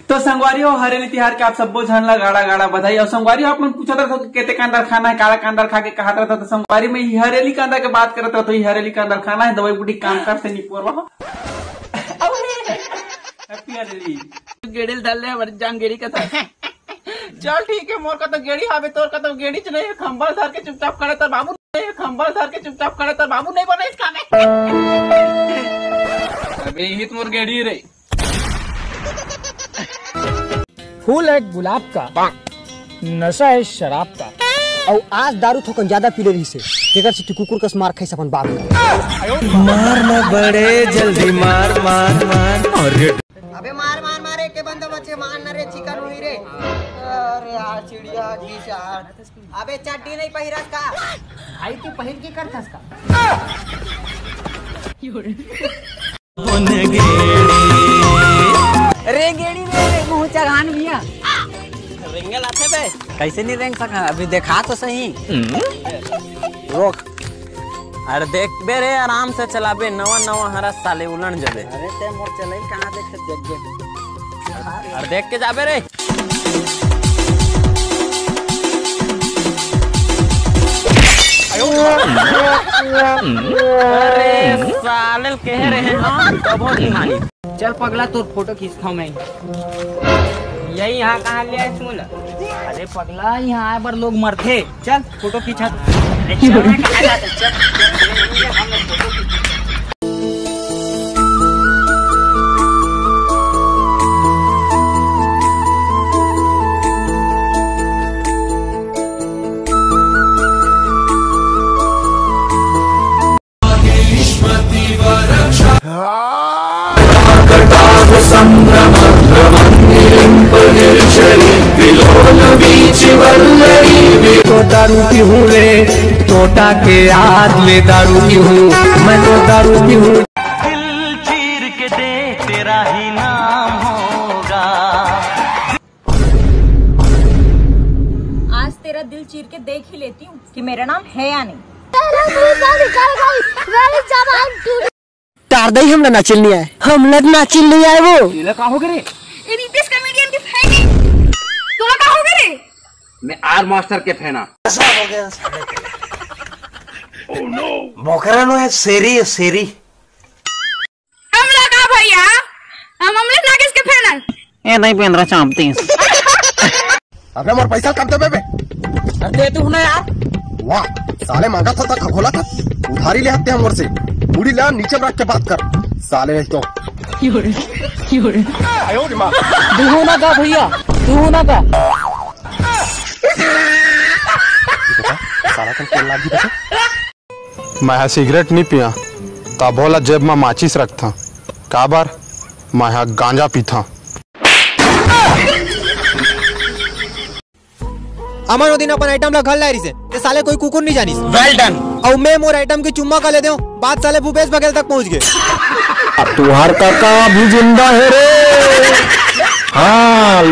तो संगवारी हो हरेली तिहार के आप सबको झनला गाड़ा गाड़ा बधाई। और संगवारी आप लोग पूछा था केते कांदर खाना है, काला कांदर खा के कहा था। तो संगवारी में हरेली कांदा के बात करता तो हरेली कांदर खाना है, दवाई बूटी काम कर से निपोरवा गेड़ी डाल ले जान गेड़ी का था। चल ठीक है, मोर का तो गेड़ी हावे, तोर का तो गेड़ी च नहीं। खंबल धर के चुपचाप करे तो बाबू नहीं, खंबल धर के चुपचाप करे तो बाबू नहीं बने इसका में। अबे हित मोर गेड़ी रे। फूल है गुलाब का, नशा है शराब का, और आज दारू थोकन ज्यादा पी रही से केकर से कुकुर कस मार खाई अपन बाप। मार न बड़े जल्दी मार मार मार। अबे मार मार मारे के बंदो बच्चे मार न रे चिकन हुई रे। अरे यार चिड़िया की यार, अबे चड्डी नहीं पहिरस का भाई, तू पहिर के करथस का। रे गेड़ी रे मुंह चढ़ान भैया रेंगल आते बे, कैसे नहीं रेंग सका? अभी देखा तो सही। रोक, अरे देख बे रे, आराम से चला बे, नवा नवा हरा साले उलण जबे। अरे ते मोर चले कहां देख के अरे देख के जाबे रे। अरे साले कह रहे हैं तो बहुत कहानी। चल पगला तोर फोटो खींचता हूँ मैं। यही यहाँ कहाँ ले आए सुन? अरे पगला यहाँ आए पर लोग मरते। चल फोटो खींचा। तो दारू की हूँ रे, तोता के याद में दारू की हूँ, मैं तो दारू की हूँ। दिल चीर के दे तेरा ही नाम होगा। आज तेरा दिल चीर के देख ही लेती हूँ कि मेरा नाम है या नहीं। तार दई हमला नाचिल नहीं आए, हमला नाचिल नहीं आए। वो ये का हो गए रे? नीतीश कॉमेडियन की फैन तोला का हो गए रे? मैं आर मास्टर के फैना। मोकरा नो है शेरी है शेरी। हमला का भैया, हमले ना किसके फैन है? ए नहीं पेंद्रा चांपती। अबे मोर पैसा कब दे बे? दे तू ना यार। वाह साले मांगा था खगोला था, उधारी ले आते हैं मोर से। मुड़ी ला नीचे रख के बात कर साले। तो तू ना का भैया, तू ना का मैं सिगरेट नहीं पिया, तबोला जेब में माचिस रखता। का बार मैं गांजा पीता। अमन दिन अपन आइटम ला घर ला रही से ते साले कोई कुकुर नहीं जानी। Well done. और मैं मोर आइटम की चुम्मा का ले दे बात साले भूपेश बघेल तक पहुंच गए। तुहार काका भी जिंदा है रे। हाँ